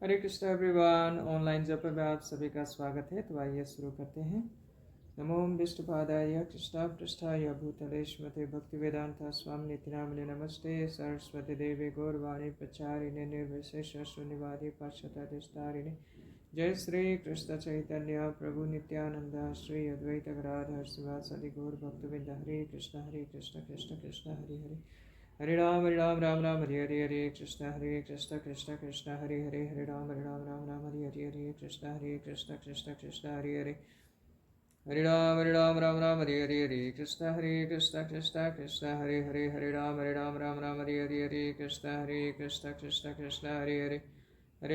हरे Krishna everyone. Online जप में आप सभी का स्वागत है। तो आइए शुरू करते हैं। नमो विष्णुपादाय कृष्ण पृष्ठाय भूतले श्रीमते भक्तिवेदांता स्वामी नित्यामिने नमस्ते सरस्वती देवी गौरवाणी प्रचारिणे निर्विशेष शून्यवादी पाश्चात्य जय श्री कृष्ण चैतन्य प्रभु नित्यानंद श्री अद्वैत गदाधर शिवासादि गौर भक्तवृंद। हरे कृष्ण कृष्ण कृष्ण हरे हरे हरे राम राम राम हरे हरे कृष्ण कृष्ण कृष्ण हरे हरे राम राम हरे हरे कृष्ण कृष्ण हरे हरे राम राम हरे हरे कृष्ण कृष्ण हरे राम राम हरे हरे कृष्ण कृष्ण हरे राम राम हरे हरे कृष्ण कृष्ण हरे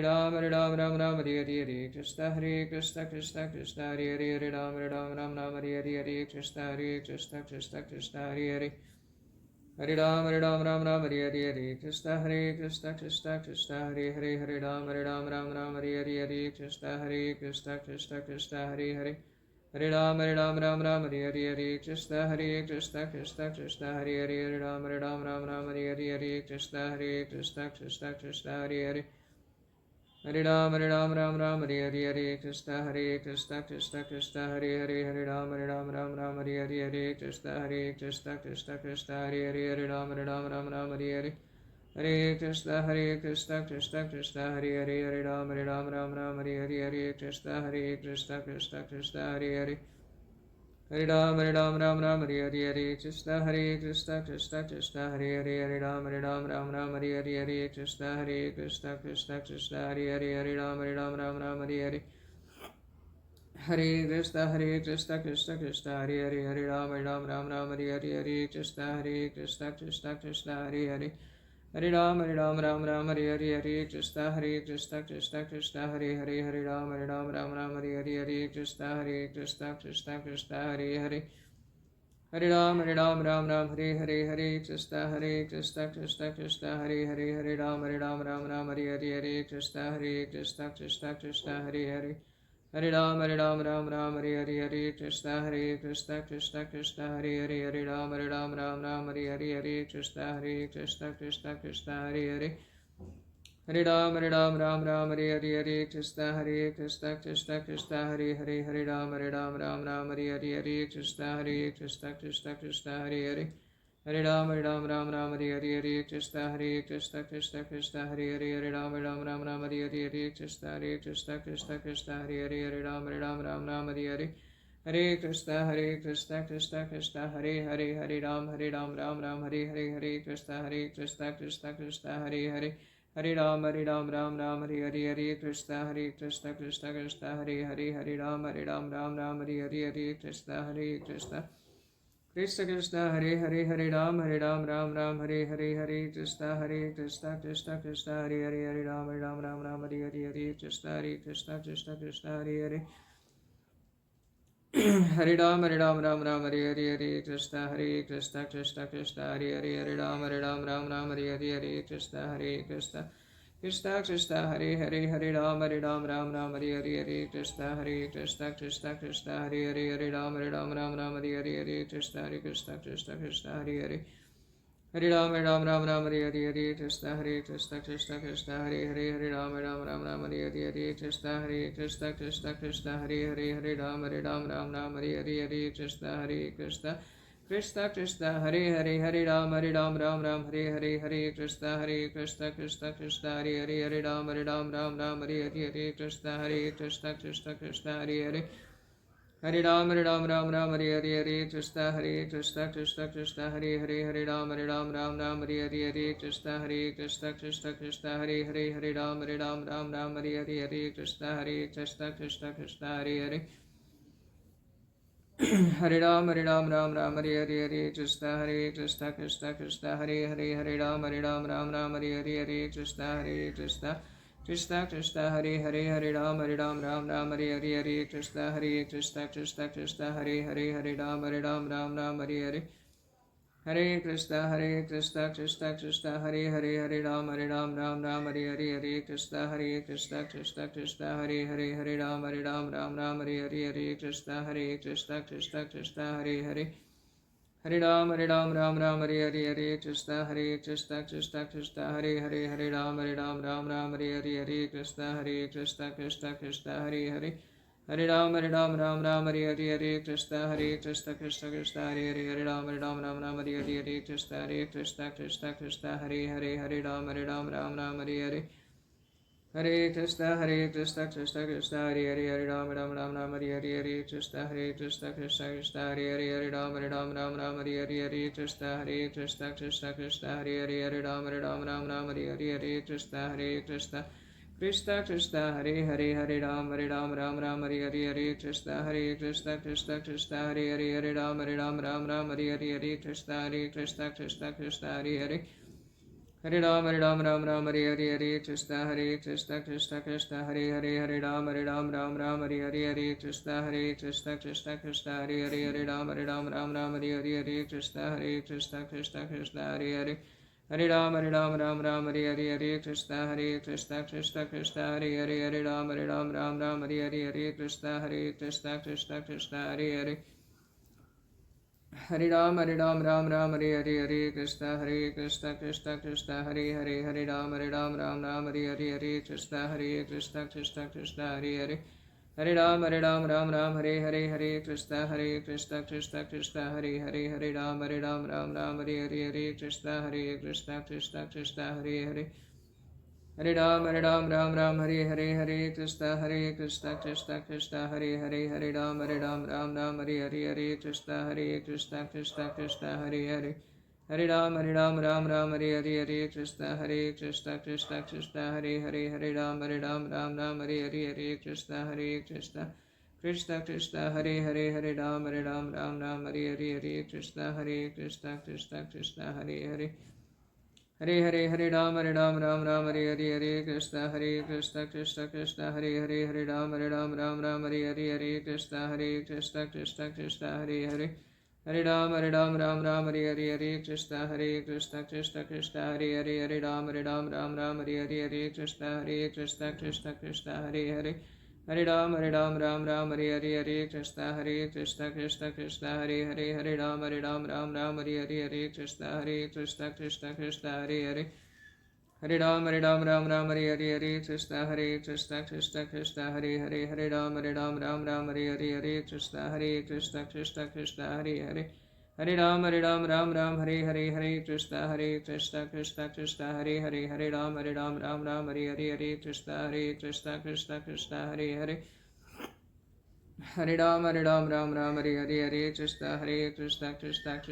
राम हरे हरे कृष्ण कृष्ण हरे हरे राम राम हरे हरे कृष्ण कृष्ण हरे राम हरे हरे कृष्ण कृष्ण हरे राम राम हरे हरे कृष्ण कृष्ण हरे राम हरे हरे कृष्ण कृष्ण हरे राम राम हरे हरे कृष्ण कृष्ण हरे राम हरे हरे कृष्ण कृष्ण हरे राम हरे हरे कृष्ण कृष्ण हरे राम हरे हरे कृष्ण कृष्ण हरे राम हरे हरे कृष्ण कृष्ण हरे राम हरे हरे कृष्ण हरे राम हरे हरे कृष्ण कृष्ण हरे राम हरे हरे कृष्ण हरे राम हरे हरे कृष्ण हरे राम हरे हरे कृष्ण हरे राम हरे कृष्ण राम हरे हरे कृष्ण हरे राम हरे हरे कृष्ण हरे राम हरे हरे कृष्ण हरे राम हरे हरे कृष्ण हरे राम हरे हरे कृष्ण हरे राम हरे हरे कृष्ण हरे राम हरे हरे कृष्ण हरे राम हरे हरे कृष्ण हरे राम हरे कृष्ण हरे राम हरे कृष्ण हरे कृष्ण कृष्ण हरे राम हरे कृष्ण हरे राम हरे कृष्ण हरे राम हरे कृष्ण हरे राम हरे कृष्ण हरे राम हरे कृष्ण हरे राम हरे कृष्ण हरे राम हरे कृष्ण हरे राम हरे कृष्ण हरे राम हरे कृष्ण हरे राम हरे कृष्ण हरे कृष्ण हरे राम हरे कृष्ण हरे राम हरे कृष्ण राम हरे कृष्ण हरे कृष्ण कृष्ण हरे राम हरे कृष्ण हरे कृष्ण हरे राम हरे कृष्ण हरे Krishna Hare Ram Ram Ram Hare Hare Hare Krishna Krishna Krishna Hare Hare Hare Ram Ram Hare Hare Krishna Krishna Krishna Hare Hare Hare Ram Ram Hare Hare Krishna Krishna Krishna Hare Hare Hare Ram Ram Hare Hare Krishna Krishna Krishna Hare Hare Hare Ram Ram Hare Hare Hare Krishna Krishna Krishna Hare Hare Hare Ram Ram Hare Hare Krishna Krishna Krishna Hare Hare Hare Ram Ram Hare Hare Krishna Krishna Krishna Hare Hare Hare Ram Ram Hare Hare Krishna Krishna Krishna Hare Hare Hare Ram Ram Hare Hare Krishna Krishna Hare Hare Hare Ram Ram Hare Hare Krishna Krishna Hare Hare Hare Ram Hare Hare Krishna Krishna Krishna Hare Hare Hare Ram Hare Hare Krishna Krishna Hare Hare Hare Ram Hare Hare Krishna Krishna Hare Hare Hare Ram Hare Hare Krishna Krishna Hare Hare Hare Ram Hare Hare Krishna Krishna Hare Hare Hare Ram Ram Hare Hare Krishna Krishna Krishna Hare Hare Hare Ram Ram Hare Hare Krishna Krishna Hare Hare Hare Ram Hare Hare Hare Krishna Krishna Hare Hare Hare Ram Hare Hare Krishna Krishna Hare Hare Hare Ram Hare Hare Krishna Krishna Hare Hare Hare Ram Hare Hare Krishna Krishna Hare Hare Hare Ram Hare Hare Krishna Krishna Hare Hare Hare Ram Hare Hare Krishna Krishna Hare Hare Hare Ram Hare Hare Krishna Krishna Hare Hare Hare Ram Hare Hare Krishna Krishna Hare Hare Ram Hare Hare Krishna Krishna Hare Hare Hare Ram Hare Hare Krishna Krishna Hare Hare Ram Hare Hare Krishna Krishna Hare Hare Hare Ram Hare Hare Krishna Krishna Hare Hare Hare Ram Hare Hare Krishna Krishna Hare Hare Hare Ram Hare Hare Krishna Krishna Hare Hare Hare Ram Hare Hare Krishna Krishna Hare Hare Hare Ram Hare Hare Krishna Krishna Hare Hare Hare Ram Hare Hare Krishna Krishna Hare Hare Hare Ram Hare Hare Krishna Krishna Hare Hare Hare Ram Hare Hare Hare Krishna Krishna Hare Hare Hare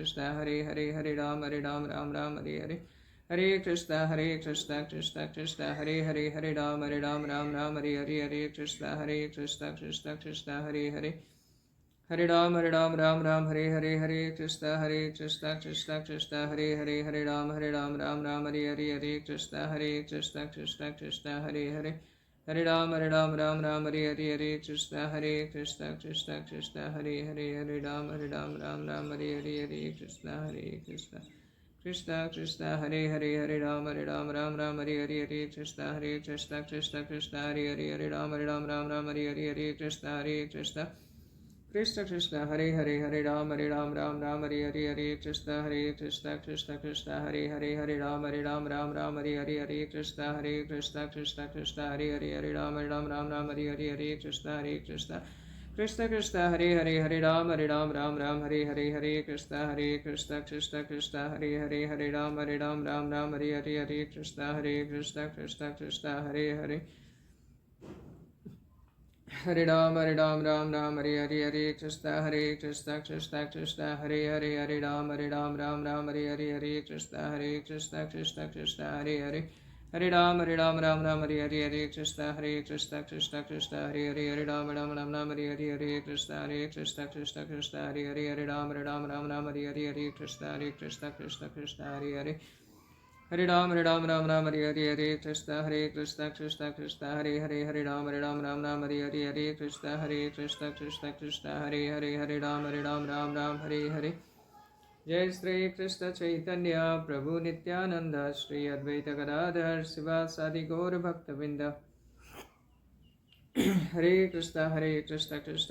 Ram Hare Hare Krishna Krishna Hare Hare Hare Ram Hare Hare Krishna Krishna Hare Hare Hare Ram Hare Hare Krishna Krishna Hare Hare Hare Ram Hare Hare Krishna Krishna Hare Hare Hare Ram Hare Hare Krishna Krishna Hare Hare Hare Ram Hare Hare Krishna Krishna Hare Hare Hare Ram Hare Hare Krishna Krishna Hare Hare Ram Hare Hare Krishna Krishna Hare Hare Ram Hare Hare Krishna Krishna Hare Hare Ram Hare Hare Krishna Krishna Hare Hare Ram Hare Hare Krishna Krishna Hare Hare Ram Hare Hare Krishna Hare Hare Hare Ram Hare Hare Krishna Krishna Hare Hare Ram Hare Hare Krishna Krishna Hare Hare Hare Ram Hare Hare Krishna Krishna Hare Hare Ram Hare Hare Krishna Krishna Hare Hare Ram Hare Hare Krishna Hare Hare Hare Ram Hare Hare Krishna Krishna Hare Hare Ram Hare Hare Krishna Hare Hare Hare Ram Hare Hare Jai Shri Krishna Chaitanya Prabhu Nityananda Shri Advaita Gadadhar Sivasadi Gaur Bhaktavinda Hare Krishna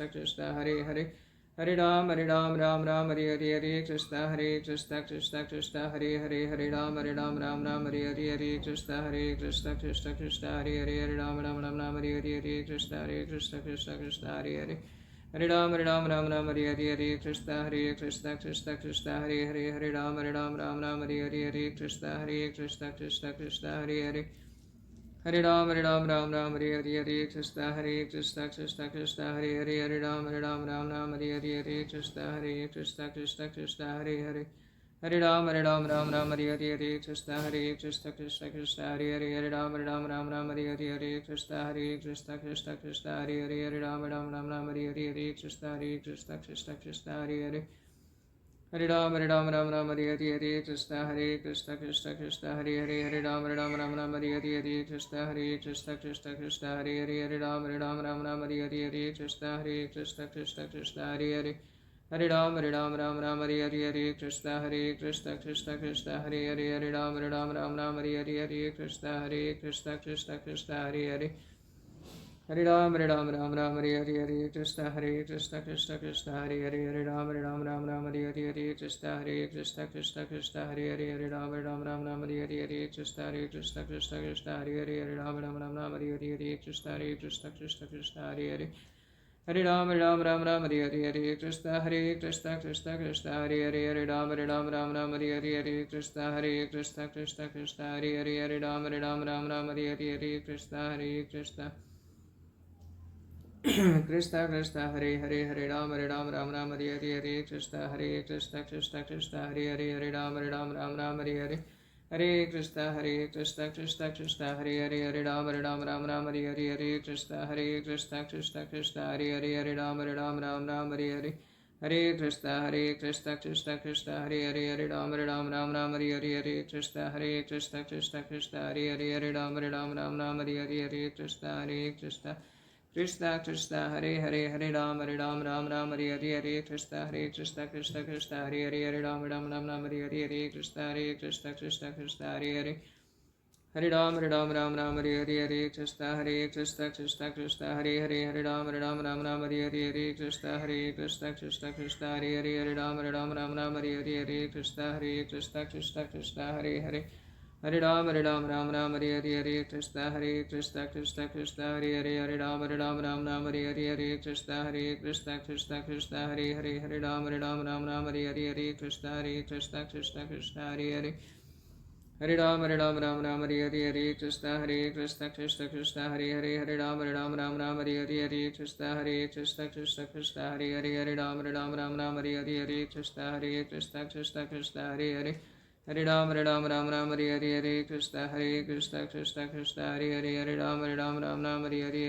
Krishna Hare Hare Hare Ram Ram Ram Hare Hare Krishna Krishna Krishna Hare Hare Hare Ram Ram Hare Hare Krishna Krishna Krishna Hare Hare Hare Ram Ram Hare Hare Krishna Krishna Krishna Hare Hare Hare Ram Hare Hare Krishna Krishna Hare Hare Hare Ram Ram Hare Hare Krishna Krishna Hare Hare Hare Ram Hare Hare Krishna Krishna Krishna Hare Hare Hare Ram Hare Hare Krishna Krishna Hare Hare Hare Ram Hare Hare Krishna Krishna Hare Hare Hare Ram Hare Hare Krishna Krishna Hare Hare Hare Ram Hare Hare Krishna Krishna Hare Hare Hare Ram Hare Hare Krishna Krishna Hare Hare Hare Ram Hare Hare Krishna Krishna Hare Hare Hare Ram Hare Hare Krishna Krishna Hare Hare Hare Ram Hare Hare Krishna Krishna Hare Hare Hare Ram Hare Hare Krishna Hare Hare Hare Ram Hare Hare Krishna Krishna Hare Hare Hare Ram Hare Hare Krishna Krishna Hare Hare Hare Ram Hare Hare Krishna Krishna Hare Hare Hare Ram Hare Hare Krishna Krishna Hare Hare Hare Ram Hare Hare Krishna Krishna Hare Hare Hare Ram Hare Hare Krishna Krishna Hare Hare Hare Ram Hare Hare Krishna Krishna Hare Hare Hare Ram Hare Hare Krishna Krishna Hare Hare Hare Ram Hare Hare Hare Krishna Krishna Hare Hare Hare Ram Hare Hare Krishna Krishna Hare Hare Hare Ram Hare Hare Hare Krishna Krishna Hare Hare Hare Ram Hare Hare Krishna Krishna Hare Hare Hare Ram Hare Hare Krishna Krishna Hare Hare Hare Ram Hare Hare Krishna Krishna Hare Hare Ram Hare Hare Krishna Krishna Hare Hare Hare Ram Hare Hare Krishna Krishna Hare Hare Hare Ram Hare Hare Krishna Krishna Hare Hare Hare Ram Hare Hare Krishna Krishna Hare Hare Hare Ram Hare Hare Krishna Krishna Hare Hare Hare Ram Hare Hare Krishna Krishna Hare Hare Hare Ram Hare Hare Krishna Krishna Hare Hare Hare Ram Hare Hare Krishna Krishna Hare Hare Hare Ram Hare Hare Krishna Krishna Hare Hare Hare Ram Hare Hare Krishna Krishna Hare Hare Hare Ram Hare Hare Krishna Krishna Hare Hare Hare Ram Hare Hare Krishna Krishna Hare Hare Hare Ram Hare Hare Krishna Krishna Hare Hare Hare Ram Hare Hare Krishna Krishna Hare Hare Hare Ram Hare Hare Krishna Krishna Hare Hare Hare Ram Hare Hare Hare Krishna Krishna Hare Hare Hare Ram Hare Hare Krishna Krishna Hare Hare Hare Ram Hare Hare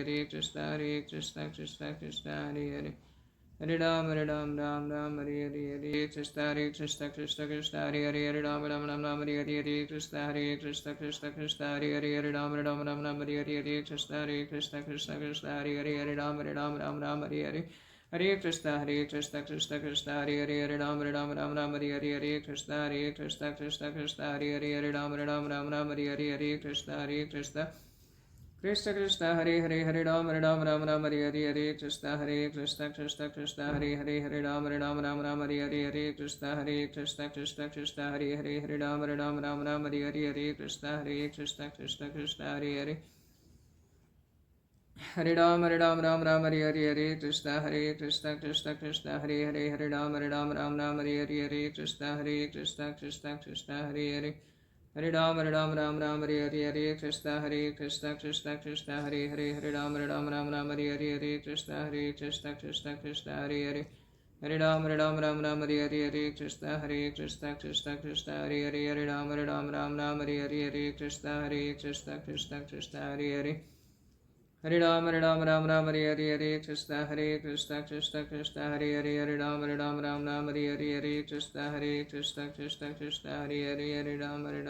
Krishna Krishna Hare Hare Hare Ram Hare Hare Krishna Krishna Hare Hare Hare Ram Hare Hare Krishna Krishna Hare Hare Hare Ram Hare Hare Krishna Krishna Hare Hare Hare Ram Hare Hare Krishna Krishna Hare Hare Hare Ram Hare Hare Krishna Krishna Hare Hare Hare Ram Hare Hare Krishna Krishna Hare Hare Hare Ram Hare Hare Krishna Krishna Hare Hare Hare Ram Hare Hare Krishna Krishna Hare Hare Hare Ram Hare Hare Krishna Krishna Hare Hare Hare Ram Hare Hare Krishna Krishna Hare Hare Hare Ram Hare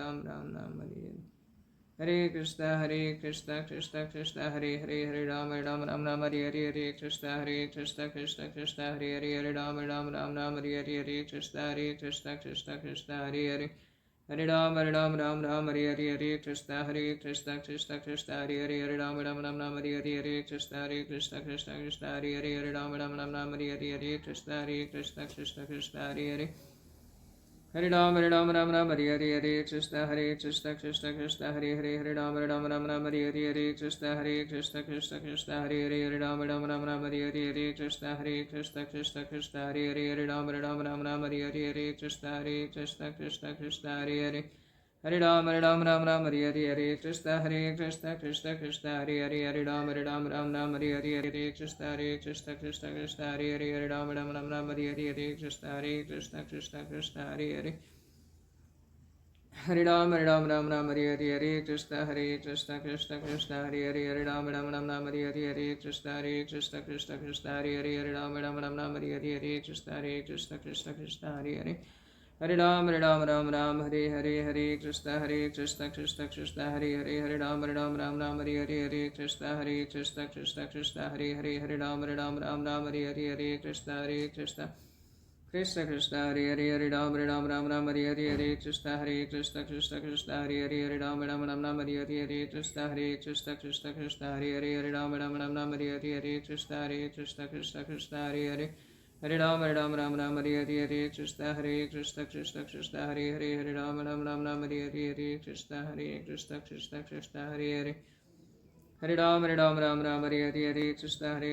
Hare Krishna Krishna Hare Hare Hare Ram Hare Hare Krishna Krishna Hare Hare Hare Ram Hare Hare Krishna Krishna Hare Hare Ram Hare Hare Krishna Krishna Hare Hare Hare Ram Ram Ram Hare Hare Hare Krishna Krishna Krishna Hare Hare Ram Ram Hare Hare Krishna Krishna Krishna Hare Hare Ram Ram Hare Hare Krishna Krishna Krishna Hare Hare Hare Ram Ram Hare Hare Krishna Krishna Krishna Hare Hare Hare Ram Ram Hare Hare Krishna Krishna Krishna Hare Hare Hare Ram Ram Hare Hare Krishna Krishna Krishna Hare Hare Hare Ram Ram Hare Hare Krishna Krishna Krishna Hare Hare Hare Ram Hare Hare Krishna Krishna Hare Hare Hare Ram Ram Hare Hare Krishna Krishna Hare Hare Hare Ram Hare Hare Krishna Krishna Hare Hare Hare Ram Hare Hare Krishna Krishna Hare Hare Hare Ram Hare Hare Krishna Krishna Hare Hare Hare Ram Hare Hare Krishna Krishna Hare Hare Hare Ram Hare Hare Krishna Krishna Hare Hare Hare Ram Hare Hare Krishna Krishna Hare Hare Hare Ram Hare Hare Krishna Krishna Hare Hare Hare Ram Hare Hare Krishna Krishna Hare Hare Hare Ram Hare Hare Krishna Krishna Hare Hare Hare Ram Hare Hare Krishna Krishna Hare Hare Hare Ram Hare Hare Krishna Krishna Hare Hare Hare Ram Hare Hare Krishna Krishna Hare Hare Hare Ram Hare Hare Krishna Krishna Hare Hare Hare Ram Hare Hare Krishna Krishna Hare Hare Hare Ram Hare Hare Krishna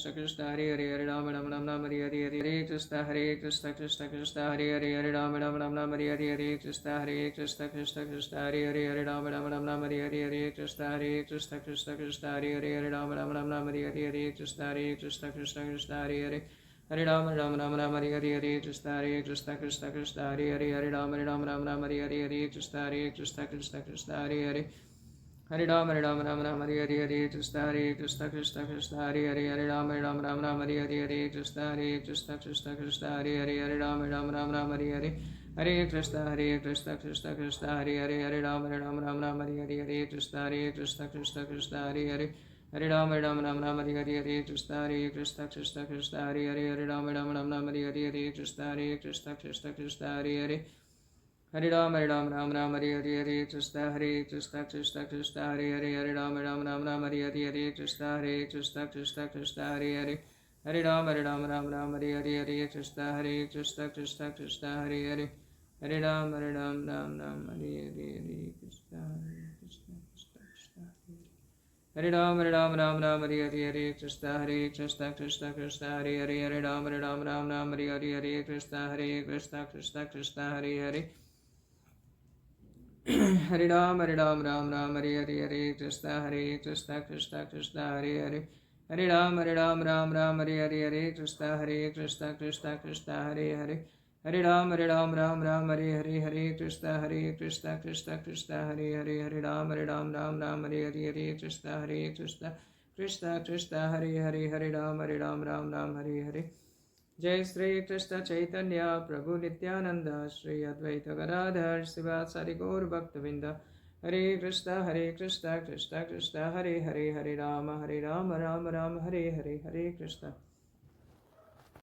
Krishna Hare Hare Hare Ram Hare Hare Krishna Krishna Hare Hare Hare Ram Hare Hare Krishna Krishna Hare Hare Hare Ram Hare Hare Krishna Krishna Hare Hare Hare Ram Hare Hare Krishna Krishna Hare Hare Hare Ram Hare Hare Krishna Krishna Hare Hare Hare Ram Hare Hare Krishna Krishna Hare Hare Hare Ram Hare Hare Hare Krishna Krishna Hare Hare Hare Ram Hare Hare Krishna Krishna Hare Hare Hare Ram Hare Hare Krishna Krishna Hare Hare Hare Ram Hare Hare Krishna Krishna Hare Hare Hare Ram Hare Hare Krishna Krishna Hare Hare Hare Ram Hare Hare Krishna Krishna Hare Hare Hare Ram Hare Hare Krishna Krishna Hare Hare Hare Ram Hare Hare Krishna Krishna Hare Ram Hare Hare Krishna Krishna Hare Hare Hare Ram Hare Hare Krishna Hare Hare Hare Ram Hare Hare Krishna Krishna Hare Hare Hare Ram Hare Hare Krishna Krishna Hare Hare Hare Ram Hare Hare Krishna Krishna Hare Hare Hare Ram Hare Hare Krishna Krishna Hare Hare Hare Ram Hare Hare Jai Sri Krishna Chaitanya Prabhu Nityananda Sri Advaita Gadadhar Sivasari Gaur Bhaktavinda Hare Krishna Krishna Krishna Hare Hare Hare Rama Rama Rama Hare Hare Hare Krishna